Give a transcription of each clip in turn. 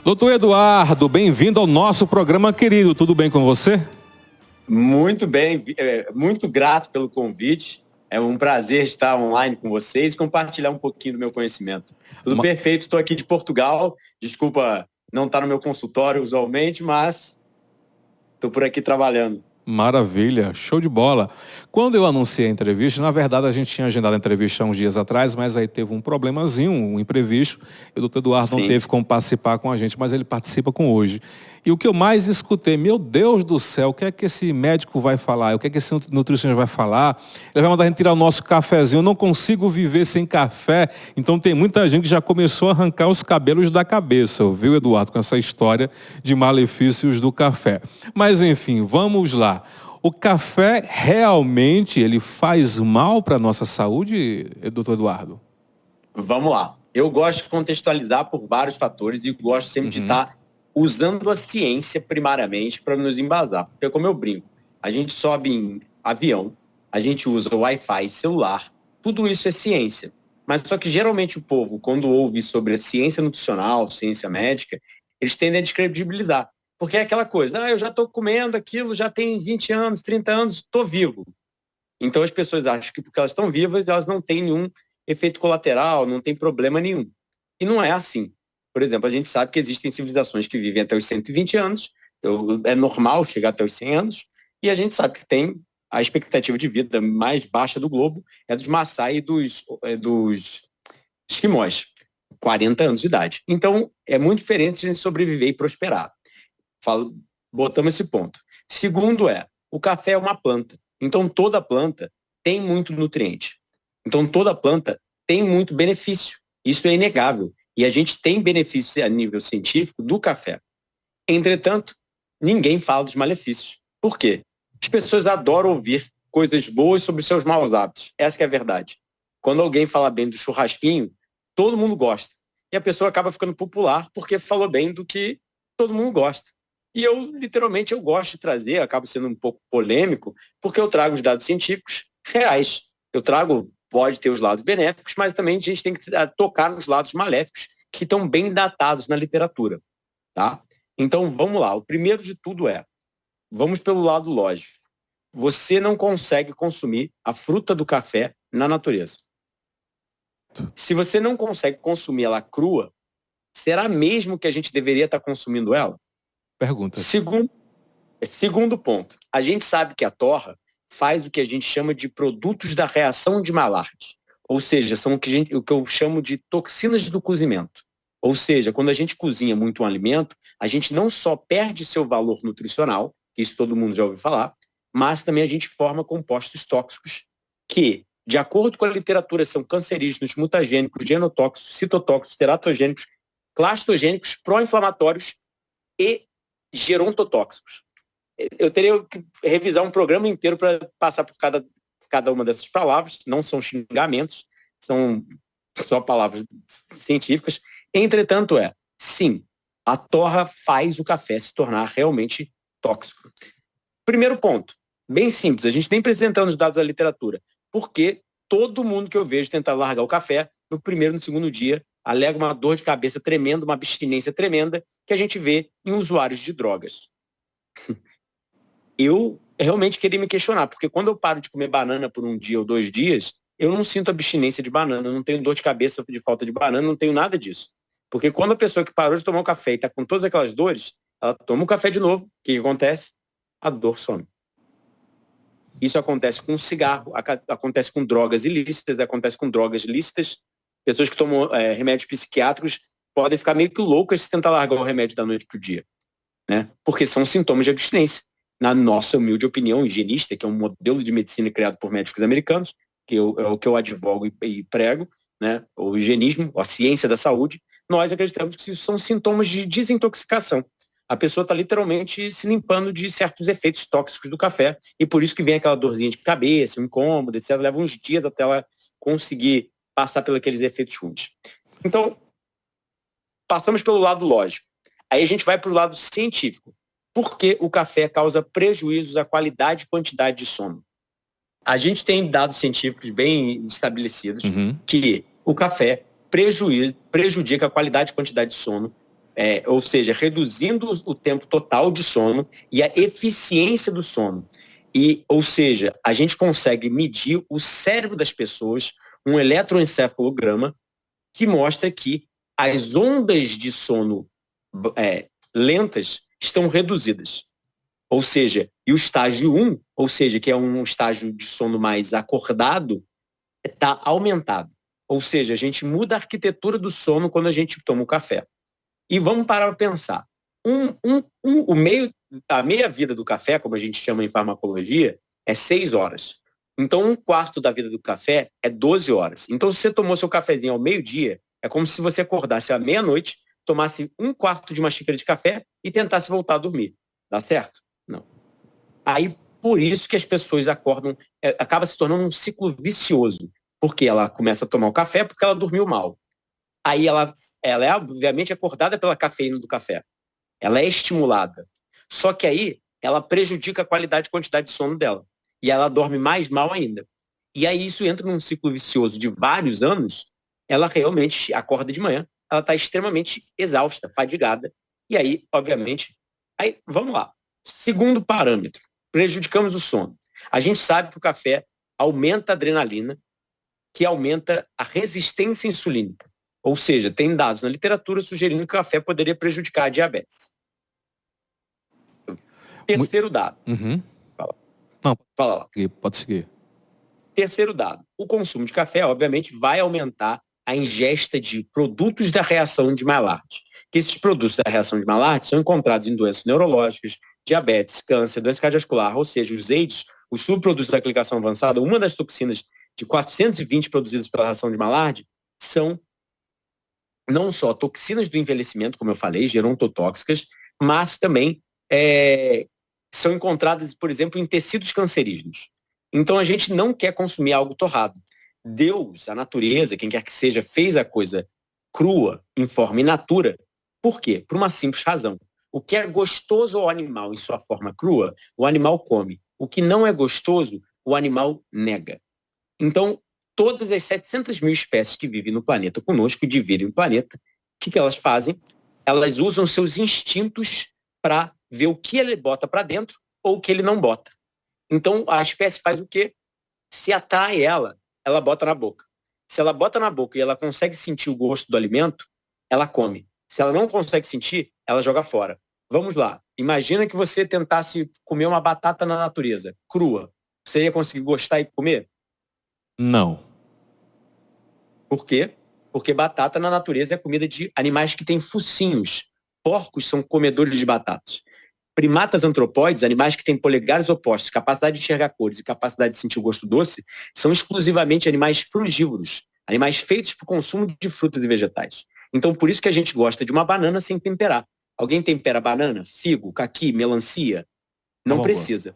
Doutor Eduardo, bem-vindo ao nosso programa querido. Tudo bem com você? Muito bem, muito grato pelo convite. É um prazer estar online com vocês e compartilhar um pouquinho do meu conhecimento. Tudo perfeito, estou aqui de Portugal. Desculpa não estar no meu consultório usualmente, mas estou por aqui trabalhando. Maravilha, show de bola. Quando eu anunciei a entrevista, na verdade a gente tinha agendado a entrevista há uns dias atrás, mas aí teve um problemazinho, um imprevisto, e o doutor Eduardo não teve como participar com a gente, mas ele participa com hoje. E o que eu mais escutei, meu Deus do céu, o que é que esse médico vai falar? O que é que esse nutricionista vai falar? Ele vai mandar a gente tirar o nosso cafezinho, eu não consigo viver sem café. Então tem muita gente que já começou a arrancar os cabelos da cabeça, viu, Eduardo, com essa história de malefícios do café. Mas enfim, vamos lá. O café realmente ele faz mal para a nossa saúde, doutor Eduardo? Vamos lá. Eu gosto de contextualizar por vários fatores e gosto sempre de estar usando a ciência primariamente para nos embasar. Porque como eu brinco, a gente sobe em avião, a gente usa Wi-Fi, celular, tudo isso é ciência. Mas só que geralmente o povo, quando ouve sobre a ciência nutricional, ciência médica, eles tendem a descredibilizar. Porque é aquela coisa, eu já estou comendo aquilo, já tem 20 anos, 30 anos, estou vivo. Então as pessoas acham que porque elas estão vivas, elas não têm nenhum efeito colateral, não tem problema nenhum. E não é assim. Por exemplo, a gente sabe que existem civilizações que vivem até os 120 anos, então é normal chegar até os 100 anos, e a gente sabe que tem a expectativa de vida mais baixa do globo, é dos Maasai e dos esquimós, 40 anos de idade. Então, é muito diferente a gente sobreviver e prosperar. Botamos esse ponto. Segundo o café é uma planta. Então, toda planta tem muito nutriente. Então, toda planta tem muito benefício. Isso é inegável. E a gente tem benefícios a nível científico do café. Entretanto, ninguém fala dos malefícios. Por quê? As pessoas adoram ouvir coisas boas sobre seus maus hábitos. Essa que é a verdade. Quando alguém fala bem do churrasquinho, todo mundo gosta. E a pessoa acaba ficando popular porque falou bem do que todo mundo gosta. E eu, literalmente, eu gosto de trazer, acabo sendo um pouco polêmico, porque eu trago os dados científicos reais. Eu trago, pode ter os lados benéficos, mas também a gente tem que tocar nos lados maléficos, que estão bem datados na literatura. Tá? Então, vamos lá. O primeiro de tudo vamos pelo lado lógico. Você não consegue consumir a fruta do café na natureza. Se você não consegue consumir ela crua, será mesmo que a gente deveria estar consumindo ela? Pergunta. Segundo ponto, a gente sabe que a torra faz o que a gente chama de produtos da reação de Maillard, ou seja, são o que eu chamo de toxinas do cozimento. Ou seja, quando a gente cozinha muito um alimento, a gente não só perde seu valor nutricional, isso todo mundo já ouviu falar, mas também a gente forma compostos tóxicos que, de acordo com a literatura, são cancerígenos, mutagênicos, genotóxicos, citotóxicos, teratogênicos, clastogênicos, pró-inflamatórios e gerontotóxicos. Eu teria que revisar um programa inteiro para passar por cada uma dessas palavras, não são xingamentos, são só palavras científicas. Entretanto, sim, a torra faz o café se tornar realmente tóxico. Primeiro ponto, bem simples, a gente nem precisa entrar nos dados da literatura, porque todo mundo que eu vejo tentar largar o café, no primeiro e no segundo dia, alega uma dor de cabeça tremenda, uma abstinência tremenda, que a gente vê em usuários de drogas. Eu realmente queria me questionar, porque quando eu paro de comer banana por um dia ou 2 dias, eu não sinto abstinência de banana, eu não tenho dor de cabeça de falta de banana, não tenho nada disso. Porque quando a pessoa que parou de tomar um café e está com todas aquelas dores, ela toma um café de novo, o que acontece? A dor some. Isso acontece com cigarro, acontece com drogas ilícitas, acontece com drogas lícitas. Pessoas que tomam remédios psiquiátricos podem ficar meio que loucas se tentar largar o remédio da noite para o dia, né? Porque são sintomas de abstinência. Na nossa humilde opinião, higienista, que é um modelo de medicina criado por médicos americanos, que é o que eu advogo e prego, né? O higienismo, a ciência da saúde, nós acreditamos que isso são sintomas de desintoxicação. A pessoa está literalmente se limpando de certos efeitos tóxicos do café, e por isso que vem aquela dorzinha de cabeça, um incômodo, etc. Leva uns dias até ela conseguir passar pelos aqueles efeitos ruins. Então, passamos pelo lado lógico. Aí a gente vai para o lado científico. Por que o café causa prejuízos à qualidade e quantidade de sono? A gente tem dados científicos bem estabelecidos que o café prejudica a qualidade e quantidade de sono ou seja, reduzindo o tempo total de sono e a eficiência do sono. Ou seja, a gente consegue medir o cérebro das pessoas, um eletroencefalograma, que mostra que as ondas de sono lentas estão reduzidas. Ou seja, e o estágio 1, ou seja, que é um estágio de sono mais acordado, está aumentado. Ou seja, a gente muda a arquitetura do sono quando a gente toma o café. E vamos parar para pensar. A meia-vida do café, como a gente chama em farmacologia, é 6 horas. Então, 1/4 da vida do café é 12 horas. Então, se você tomou seu cafezinho ao meio-dia, é como se você acordasse à meia-noite, tomasse 1/4 de uma xícara de café e tentasse voltar a dormir. Dá certo? Não. Aí, por isso que as pessoas acordam, acaba se tornando um ciclo vicioso. Porque ela começa a tomar o café porque ela dormiu mal. Aí ela é, obviamente, acordada pela cafeína do café. Ela é estimulada. Só que aí ela prejudica a qualidade e quantidade de sono dela. E ela dorme mais mal ainda. E aí isso entra num ciclo vicioso de vários anos. Ela realmente acorda de manhã, ela está extremamente exausta, fadigada. E aí, obviamente, vamos lá. Segundo parâmetro, prejudicamos o sono. A gente sabe que o café aumenta a adrenalina, que aumenta a resistência insulínica. Ou seja, tem dados na literatura sugerindo que o café poderia prejudicar a diabetes. Terceiro dado. Uhum. Fala lá. Pode seguir. Terceiro dado. O consumo de café, obviamente, vai aumentar a ingesta de produtos da reação de Maillard. Que esses produtos da reação de Maillard são encontrados em doenças neurológicas, diabetes, câncer, doença cardiovascular, ou seja, os AIDS, os subprodutos da glicação avançada, uma das toxinas de 420 produzidas pela reação de Maillard, são não só toxinas do envelhecimento, como eu falei, gerontotóxicas, mas também são encontradas, por exemplo, em tecidos cancerígenos. Então, a gente não quer consumir algo torrado. Deus, a natureza, quem quer que seja, fez a coisa crua, em forma in natura. Por quê? Por uma simples razão. O que é gostoso ao animal em sua forma crua, o animal come. O que não é gostoso, o animal nega. Então, todas as 700 mil espécies que vivem no planeta conosco e dividem o planeta, o que elas fazem? Elas usam seus instintos para ver o que ele bota para dentro ou o que ele não bota. Então, a espécie faz o quê? Se atrai ela bota na boca. Se ela bota na boca e ela consegue sentir o gosto do alimento, ela come. Se ela não consegue sentir, ela joga fora. Vamos lá. Imagina que você tentasse comer uma batata na natureza, crua. Você ia conseguir gostar e comer? Não. Por quê? Porque batata na natureza é comida de animais que têm focinhos. Porcos são comedores de batatas. Primatas antropóides, animais que têm polegares opostos, capacidade de enxergar cores e capacidade de sentir o gosto doce, são exclusivamente animais frugívoros, animais feitos para o consumo de frutas e vegetais. Então, por isso que a gente gosta de uma banana sem temperar. Alguém tempera banana, figo, caqui, melancia? Não precisa.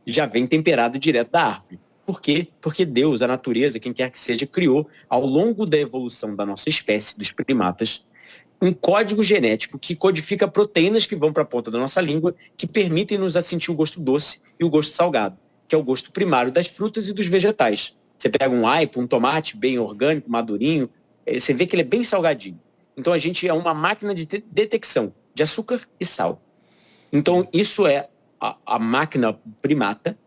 Já vem temperado direto da árvore. Por quê? Porque Deus, a natureza, quem quer que seja, criou, ao longo da evolução da nossa espécie, dos primatas, um código genético que codifica proteínas que vão para a ponta da nossa língua, que permitem-nos sentir o gosto doce e o gosto salgado, que é o gosto primário das frutas e dos vegetais. Você pega um aipo, um tomate bem orgânico, madurinho, você vê que ele é bem salgadinho. Então a gente é uma máquina de detecção de açúcar e sal. Então isso é a máquina primata,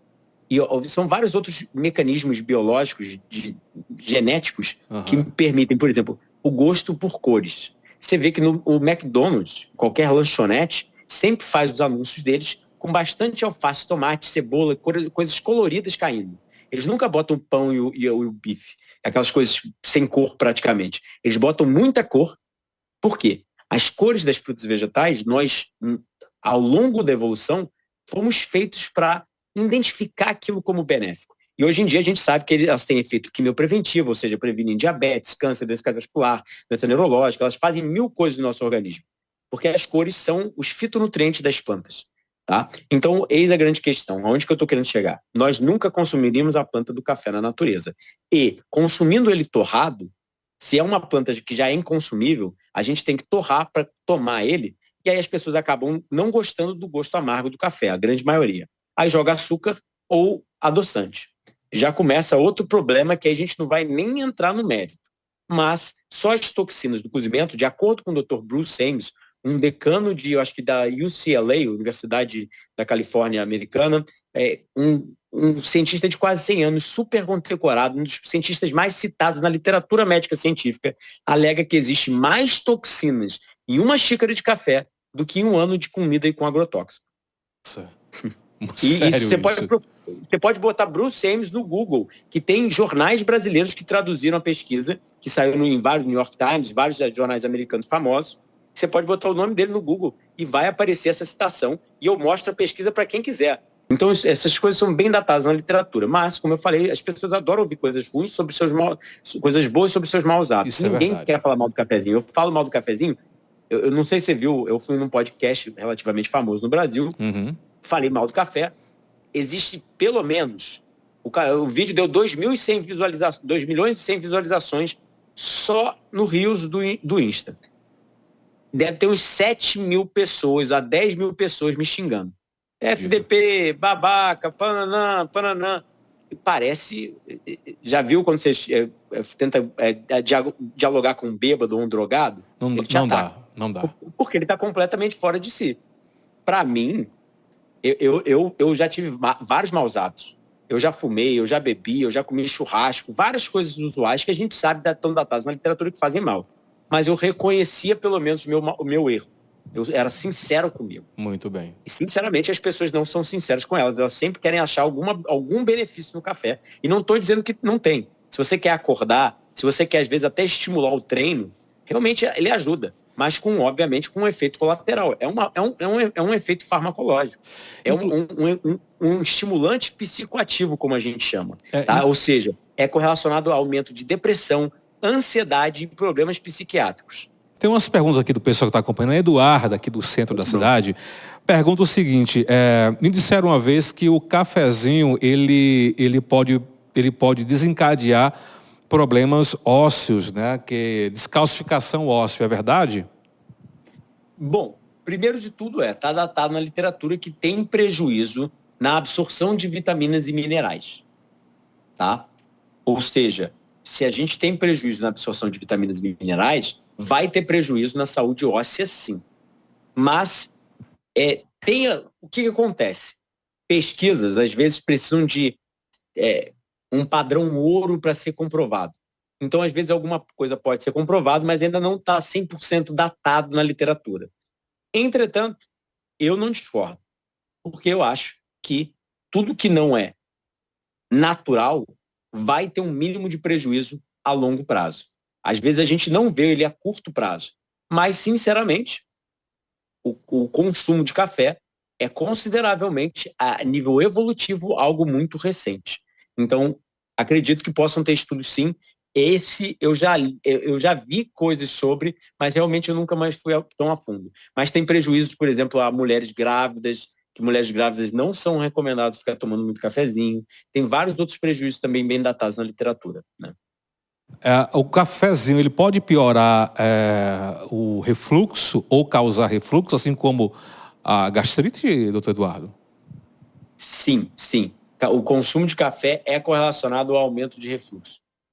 e são vários outros mecanismos biológicos, genéticos, que permitem, por exemplo, o gosto por cores. Você vê que no McDonald's, qualquer lanchonete, sempre faz os anúncios deles com bastante alface, tomate, cebola, coisas coloridas caindo. Eles nunca botam o pão e o bife, aquelas coisas sem cor praticamente. Eles botam muita cor. Por quê? As cores das frutas e vegetais, nós, ao longo da evolução, fomos feitos para identificar aquilo como benéfico. E hoje em dia a gente sabe que elas têm efeito quimiopreventivo, ou seja, previnem diabetes, câncer, doença cardiovascular, doença neurológica, elas fazem 1000 coisas no nosso organismo. Porque as cores são os fitonutrientes das plantas. Tá? Então, eis a grande questão. Aonde que eu estou querendo chegar? Nós nunca consumiríamos a planta do café na natureza. E, consumindo ele torrado, se é uma planta que já é inconsumível, a gente tem que torrar para tomar ele, e aí as pessoas acabam não gostando do gosto amargo do café, a grande maioria. Aí joga açúcar ou adoçante. Já começa outro problema que a gente não vai nem entrar no mérito. Mas só as toxinas do cozimento, de acordo com o Dr. Bruce Ames, decano eu acho que da UCLA, Universidade da Califórnia Americana, um cientista de quase 100 anos, super condecorado, um dos cientistas mais citados na literatura médica científica, alega que existe mais toxinas em uma xícara de café do que em um ano de comida e com agrotóxico. Sério isso você pode botar Bruce Ames no Google, que tem jornais brasileiros que traduziram a pesquisa, que saiu em vários New York Times, vários jornais americanos famosos. Você pode botar o nome dele no Google e vai aparecer essa citação, e eu mostro a pesquisa para quem quiser. Então, essas coisas são bem datadas na literatura. Mas, como eu falei, as pessoas adoram ouvir coisas ruins sobre seus coisas boas sobre seus maus hábitos. Ninguém quer falar mal do cafezinho. Eu falo mal do cafezinho. Eu não sei se você viu, eu fui num podcast relativamente famoso no Brasil, falei mal do café. Existe pelo menos, o vídeo deu 2.100 visualizações, 2 milhões e 100 visualizações só no Reels do Insta. Deve ter uns 7 mil pessoas a 10 mil pessoas me xingando. FDP, babaca, pananã. Parece, já viu quando você tenta dialogar com um bêbado ou um drogado? Não dá. Porque ele está completamente fora de si. Para mim, eu já tive vários maus hábitos. Eu já fumei, eu já bebi, eu já comi churrasco, várias coisas usuais que a gente sabe tão datadas na literatura que fazem mal. Mas eu reconhecia pelo menos o meu erro. Eu era sincero comigo. Muito bem. E, sinceramente, as pessoas não são sinceras com elas. Elas sempre querem achar algum benefício no café. E não estou dizendo que não tem. Se você quer acordar, se você quer, às vezes, até estimular o treino, realmente ele ajuda. Mas, obviamente, com um efeito colateral. É um efeito farmacológico. É um estimulante psicoativo, como a gente chama. Tá? Ou seja, é correlacionado ao aumento de depressão, ansiedade e problemas psiquiátricos. Tem umas perguntas aqui do pessoal que está acompanhando. A Eduarda, aqui do centro da cidade, pergunta o seguinte. Me disseram uma vez que o cafezinho, ele pode desencadear problemas ósseos, né? Que descalcificação óssea, é verdade? Bom, primeiro de tudo está datado na literatura que tem prejuízo na absorção de vitaminas e minerais. Tá? Ou seja, se a gente tem prejuízo na absorção de vitaminas e minerais, vai ter prejuízo na saúde óssea, sim. Mas o que acontece? Pesquisas, às vezes, precisam de um padrão ouro para ser comprovado. Então, às vezes, alguma coisa pode ser comprovada, mas ainda não está 100% datado na literatura. Entretanto, eu não discordo, porque eu acho que tudo que não é natural vai ter um mínimo de prejuízo a longo prazo. Às vezes a gente não vê ele a curto prazo, mas, sinceramente, o consumo de café é consideravelmente, a nível evolutivo, algo muito recente. Então, acredito que possam ter estudos, sim. Esse eu já vi coisas sobre, mas realmente eu nunca mais fui tão a fundo. Mas tem prejuízos, por exemplo, a mulheres grávidas, que mulheres grávidas não são recomendadas ficar tomando muito cafezinho. Tem vários outros prejuízos também bem datados na literatura, né? O cafezinho, ele pode piorar o refluxo ou causar refluxo, assim como a gastrite, doutor Eduardo? Sim. O consumo de café é correlacionado ao aumento de refluxo.